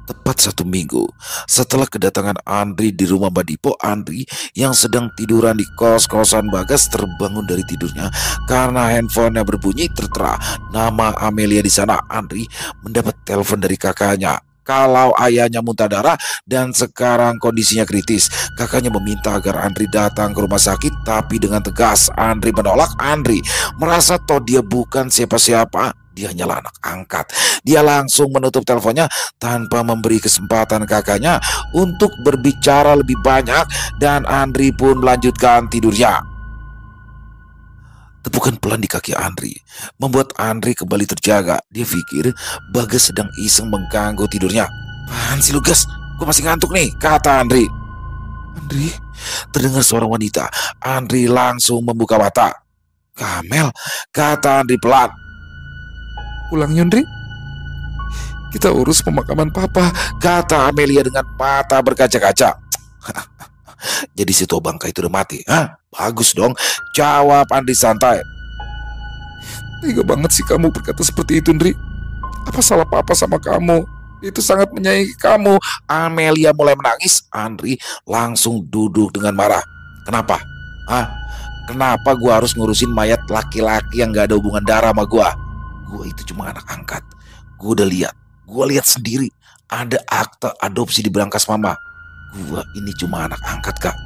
tepat 1 minggu setelah kedatangan Andri di rumah Mbak Dipo, Andri yang sedang tiduran di kos-kosan Bagas terbangun dari tidurnya karena handphonenya berbunyi tertera nama Amelia di sana. Andri mendapat telepon dari kakaknya kalau ayahnya muntah darah dan sekarang kondisinya kritis. Kakaknya meminta agar Andri datang ke rumah sakit, tapi dengan tegas Andri menolak. Andri merasa toh dia bukan siapa-siapa, dia hanyalah anak angkat. Dia langsung menutup teleponnya tanpa memberi kesempatan kakaknya untuk berbicara lebih banyak, dan Andri pun melanjutkan tidurnya. Tepukan pelan di kaki Andri membuat Andri kembali terjaga. Dia pikir Bagas sedang iseng mengganggu tidurnya. "Apaan sih lu Gas? Gue masih ngantuk nih," kata Andri. "Andri," terdengar suara wanita. Andri langsung membuka mata. "Kamel," kata Andri pelan. "Pulang Yundri, kita urus pemakaman papa," kata Amelia dengan mata berkaca-kaca. "Jadi si Tobangka itu udah mati? Bagus dong," jawab Andri santai. "Tega banget sih kamu berkata seperti itu, Ndri. Apa salah papa sama kamu? Itu sangat menyayangi kamu." Amelia mulai menangis. Andri langsung duduk dengan marah. "Kenapa? Kenapa gua harus ngurusin mayat laki-laki yang gak ada hubungan darah sama gua? Gua itu cuma anak angkat. Gua udah lihat. Gua lihat sendiri ada akte adopsi di berangkas mama. Gua ini cuma anak angkat, Kak.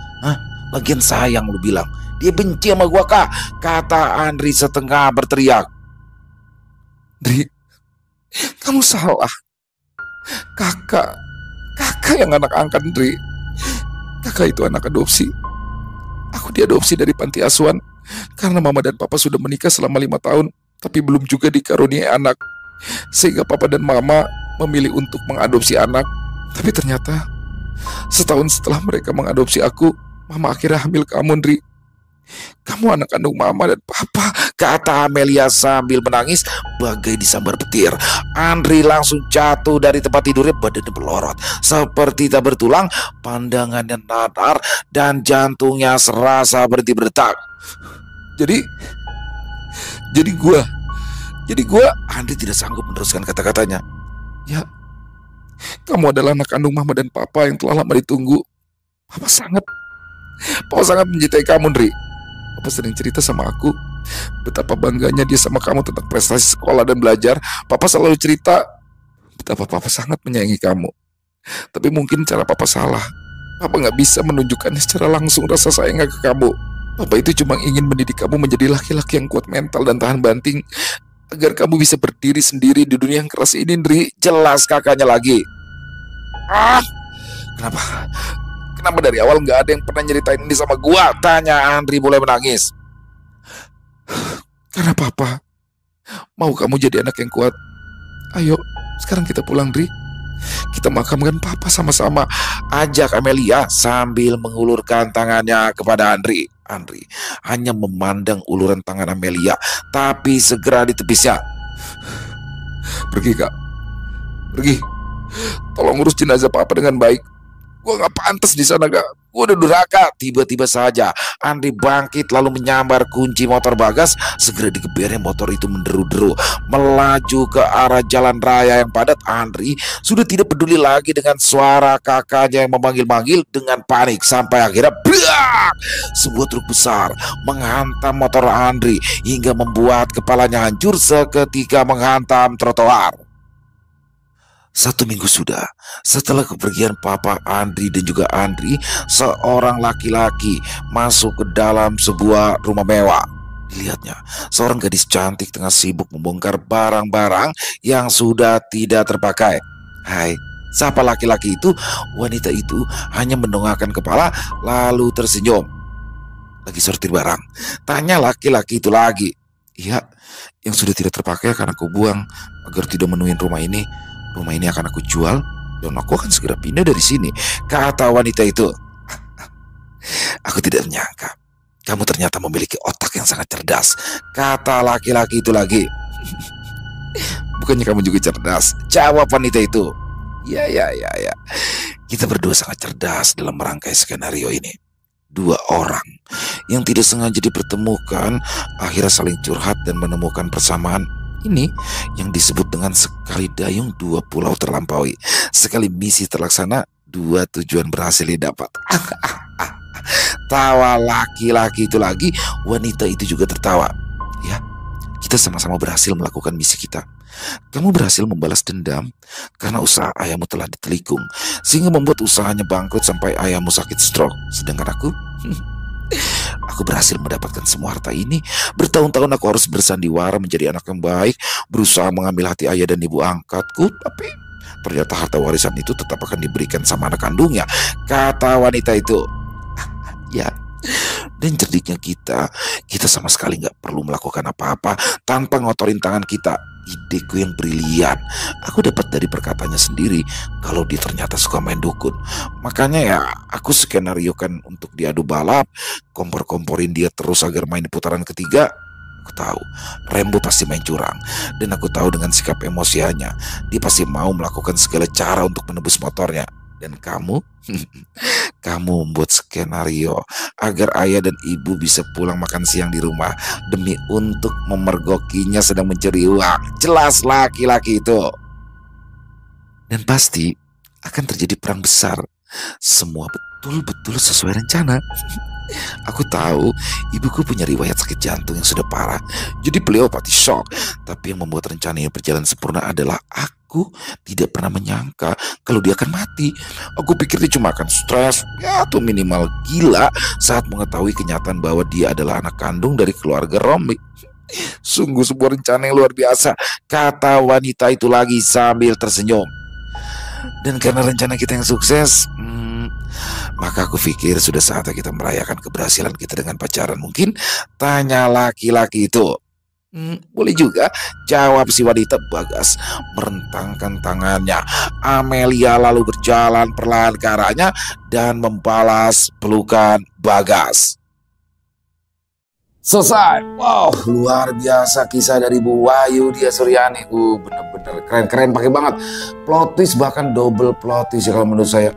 Lagian sayang lu bilang. Dia benci sama gua, Kak," kata Andri setengah berteriak. "Dri, kamu salah. Kakak yang anak angkat, Dri. Kakak itu anak adopsi. Aku diadopsi dari panti asuhan karena mama dan papa sudah menikah selama 5 tahun, tapi belum juga dikaruniai anak. Sehingga papa dan mama memilih untuk mengadopsi anak. Tapi ternyata setahun setelah mereka mengadopsi aku, mama akhirnya hamil kamu, Ndri. Kamu anak kandung mama dan papa," kata Amelia sambil menangis bagai disambar petir. Andri langsung jatuh dari tempat tidurnya, badannya berlorot seperti tak bertulang, pandangannya natar dan jantungnya serasa berhenti berdetak. Jadi gua, Andri tidak sanggup meneruskan kata-katanya. "Ya, kamu adalah anak kandung mama dan papa yang telah lama ditunggu. Papa sangat mencintai kamu, Ndri. Papa sering cerita sama aku betapa bangganya dia sama kamu tentang prestasi sekolah dan belajar. Papa selalu cerita betapa papa sangat menyayangi kamu. Tapi mungkin cara papa salah. Papa gak bisa menunjukkannya secara langsung rasa sayangnya ke kamu. Papa itu cuma ingin mendidik kamu menjadi laki-laki yang kuat mental dan tahan banting, agar kamu bisa berdiri sendiri di dunia yang keras ini, Ndri," jelas kakaknya lagi. Kenapa dari awal nggak ada yang pernah nyeritain ini sama gua?" tanya Andri mulai menangis. "Karena papa mau kamu jadi anak yang kuat. Ayo, sekarang kita pulang, Ndri. Kita makamkan papa sama-sama," ajak Amelia sambil mengulurkan tangannya kepada Andri. Andri hanya memandang uluran tangan Amelia, tapi segera ditepisnya. Pergi kak, pergi. Tolong urus jenazah papa dengan baik. Gue gak pantas di sana kak. Gue udah durhaka. Tiba-tiba saja Andri bangkit lalu menyambar kunci motor Bagas. Segera digebernya motor itu menderu-deru melaju ke arah jalan raya yang padat. Andri sudah tidak peduli lagi dengan suara kakaknya yang memanggil-manggil dengan panik. Sampai akhirnya brak! Sebuah truk besar menghantam motor Andri hingga membuat kepalanya hancur seketika menghantam trotoar. 1 minggu sudah setelah kepergian papa Andri dan juga Andri, seorang laki-laki masuk ke dalam sebuah rumah mewah. Dilihatnya, seorang gadis cantik tengah sibuk membongkar barang-barang yang sudah tidak terpakai. Hai, siapa laki-laki itu? Wanita itu hanya mendongakkan kepala lalu tersenyum. Lagi sortir barang, tanya laki-laki itu lagi. Iya, yang sudah tidak terpakai akan aku buang agar tidak menuhin rumah ini. Rumah ini akan aku jual dan aku akan segera pindah dari sini, kata wanita itu. Aku tidak menyangka kamu ternyata memiliki otak yang sangat cerdas, kata laki-laki itu lagi. Bukannya kamu juga cerdas, jawab wanita itu. Ya. Kita berdua sangat cerdas dalam merangkai skenario ini. 2 orang yang tidak sengaja dipertemukan akhirnya saling curhat dan menemukan persamaan. Ini yang disebut dengan sekali dayung 2 pulau terlampaui, sekali misi terlaksana 2 tujuan berhasil didapat. Tawa laki-laki itu lagi, wanita itu juga tertawa. Ya, kita sama-sama berhasil melakukan misi kita. Kamu berhasil membalas dendam karena usaha ayahmu telah ditelikung, sehingga membuat usahanya bangkrut sampai ayahmu sakit stroke. Sedangkan aku berhasil mendapatkan semua harta ini. Bertahun-tahun aku harus bersandiwara menjadi anak yang baik, berusaha mengambil hati ayah dan ibu angkatku, tapi ternyata harta warisan itu tetap akan diberikan sama anak kandungnya, kata wanita itu. Ya, dan cerdiknya kita sama sekali gak perlu melakukan apa-apa tanpa ngotorin tangan kita. Ideku yang brilian aku dapat dari perkataannya sendiri kalau dia ternyata suka main dukun. Makanya ya aku skenariokan untuk diadu balap, kompor-komporin dia terus agar main di putaran ketiga. Aku tahu Rembo pasti main curang, dan aku tahu dengan sikap emosiannya dia pasti mau melakukan segala cara untuk menebus motornya. Dan kamu membuat skenario agar ayah dan ibu bisa pulang makan siang di rumah demi untuk memergokinya sedang mencuri uang. Jelas laki-laki itu. Dan pasti akan terjadi perang besar. Semua betul-betul sesuai rencana. Aku tahu ibuku punya riwayat sakit jantung yang sudah parah, jadi beliau pasti shock. Tapi yang membuat rencana ini berjalan sempurna adalah aku tidak pernah menyangka kalau dia akan mati. Aku pikir dia cuma akan stres, ya atau minimal gila saat mengetahui kenyataan bahwa dia adalah anak kandung dari keluarga Romi. Sungguh sebuah rencana yang luar biasa, kata wanita itu lagi sambil tersenyum. Dan karena rencana kita yang sukses, maka aku pikir sudah saatnya kita merayakan keberhasilan kita dengan pacaran. Mungkin, tanya laki-laki itu. Boleh juga, jawab si wanita. Bagas merentangkan tangannya. Amelia lalu berjalan perlahan ke arahnya dan membalas pelukan Bagas. Selesai. Wow, luar biasa kisah dari Bu Wahyu Dia Suryani. Bener-bener keren-keren, pakai banget plot twist, bahkan double plot twist ya kalau menurut saya.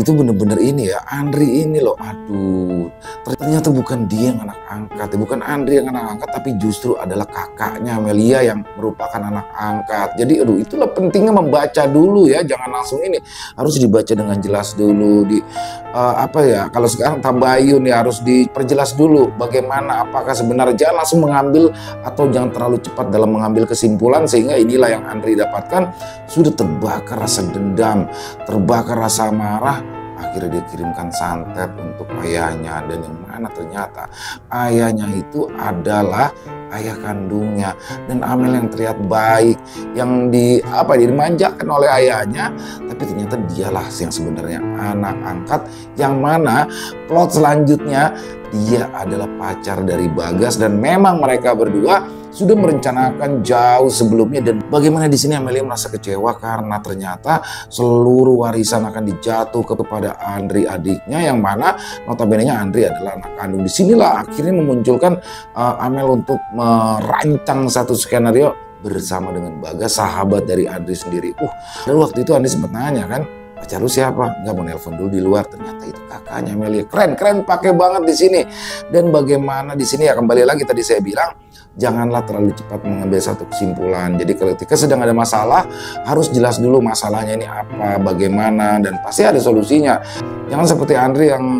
Itu bener-bener ini ya, Andri ini loh, aduh, ternyata bukan dia yang anak angkat, bukan Andri yang anak angkat, tapi justru adalah kakaknya Amelia yang merupakan anak angkat. Jadi aduh, itulah pentingnya membaca dulu ya, jangan langsung ini, harus dibaca dengan jelas dulu, kalau sekarang tabayun ya, harus diperjelas dulu bagaimana, apakah sebenarnya, jangan langsung mengambil atau jangan terlalu cepat dalam mengambil kesimpulan, sehingga inilah yang Andri dapatkan, sudah terbakar rasa dendam, terbakar rasa marah. Akhirnya dia kirimkan santet untuk ayahnya, dan yang mana ternyata ayahnya itu adalah ayah kandungnya. Dan Amel yang terlihat baik, yang dimanjakan oleh ayahnya, tapi ternyata dialah yang sebenarnya anak angkat, yang mana plot selanjutnya dia adalah pacar dari Bagas dan memang mereka berdua sudah merencanakan jauh sebelumnya. Dan bagaimana di sini Amelia merasa kecewa karena ternyata seluruh warisan akan dijatuh kepada Andri adiknya, yang mana notabene-nya Andri adalah anak kandung. Disinilah akhirnya memunculkan Amel untuk merancang satu skenario bersama dengan Bagas, sahabat dari Andri sendiri. Dan waktu itu Andri sempat nanya kan, pacar lu siapa? Nggak, mau nelpon dulu di luar. Ternyata itu kakaknya Amelia. Keren pakai banget di sini. Dan bagaimana di sini ya, kembali lagi tadi saya bilang, janganlah terlalu cepat mengambil satu kesimpulan. Jadi ketika sedang ada masalah, harus jelas dulu masalahnya ini apa, bagaimana, dan pasti ada solusinya. Jangan seperti Andri yang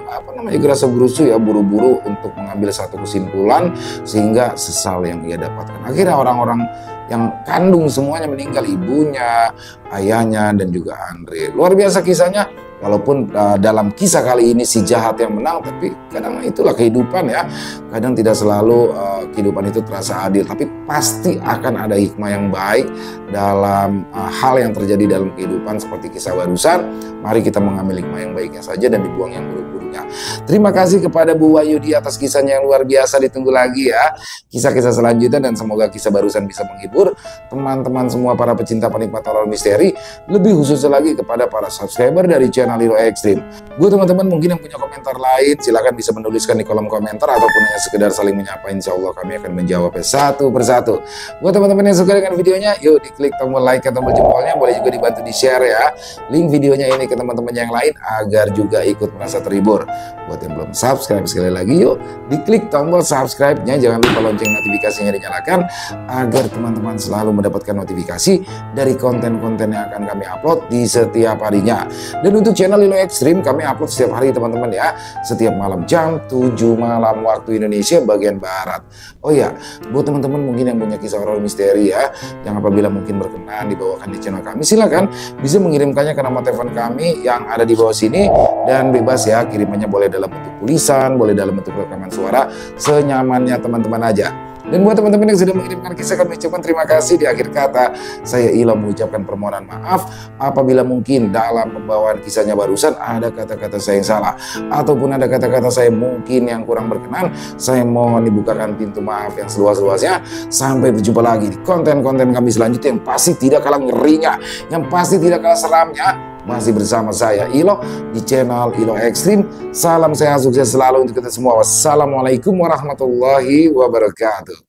gerasa gerusu ya, buru-buru untuk mengambil satu kesimpulan sehingga sesal yang ia dapatkan. Akhirnya orang-orang yang kandung semuanya meninggal, ibunya, ayahnya, dan juga Andri. Luar biasa kisahnya. Walaupun dalam kisah kali ini si jahat yang menang, tapi kadang itulah kehidupan ya. Kadang tidak selalu kehidupan itu terasa adil, tapi pasti akan ada hikmah yang baik dalam hal yang terjadi dalam kehidupan seperti kisah barusan. Mari kita mengambil hikmah yang baiknya saja dan dibuang yang buruk-buruknya. Terima kasih kepada Bu Wahyudi atas kisahnya yang luar biasa. Ditunggu lagi ya kisah-kisah selanjutnya, dan semoga kisah barusan bisa menghibur teman-teman semua para pecinta penikmat horor misteri, lebih khususnya lagi kepada para subscriber dari channel Lilo Extreme. Buat teman-teman mungkin yang punya komentar lain, silahkan bisa menuliskan di kolom komentar ataupun hanya sekedar saling menyapa. Insya Allah kami akan menjawabnya satu persatu. Buat teman-teman yang suka dengan videonya, yuk diklik tombol like atau tombol jempolnya, boleh juga dibantu di share ya link videonya ini ke teman-teman yang lain agar juga ikut merasa terhibur. Buat yang belum subscribe, sekali lagi yuk diklik tombol subscribe-nya, jangan lupa lonceng notifikasinya dinyalakan agar teman-teman selalu mendapatkan notifikasi dari konten-konten yang akan kami upload di setiap harinya. Dan untuk channel Lilo Extreme kami upload setiap hari teman-teman ya, setiap malam jam 7 malam waktu Indonesia bagian Barat. Oh ya, buat teman-teman mungkin yang punya kisah horor misteri ya, yang apabila mungkin berkenan dibawakan di channel kami, silakan bisa mengirimkannya ke nomor telepon kami yang ada di bawah sini, dan bebas ya, kirimannya boleh dalam bentuk tulisan, boleh dalam bentuk rekaman suara, senyamannya teman-teman aja. Dan buat teman-teman yang sudah mengirimkan kisah, kami ucapkan terima kasih. Di akhir kata, saya Ilo mengucapkan permohonan maaf apabila mungkin dalam pembawaan kisahnya barusan ada kata-kata saya yang salah, ataupun ada kata-kata saya mungkin yang kurang berkenan. Saya mohon dibukakan pintu maaf yang seluas-luasnya. Sampai berjumpa lagi di konten-konten kami selanjutnya yang pasti tidak kalah ngerinya, yang pasti tidak kalah seramnya. Masih bersama saya Ilo di channel Ilo Extreme. Salam sehat, sukses selalu untuk kita semua. Wassalamualaikum warahmatullahi wabarakatuh.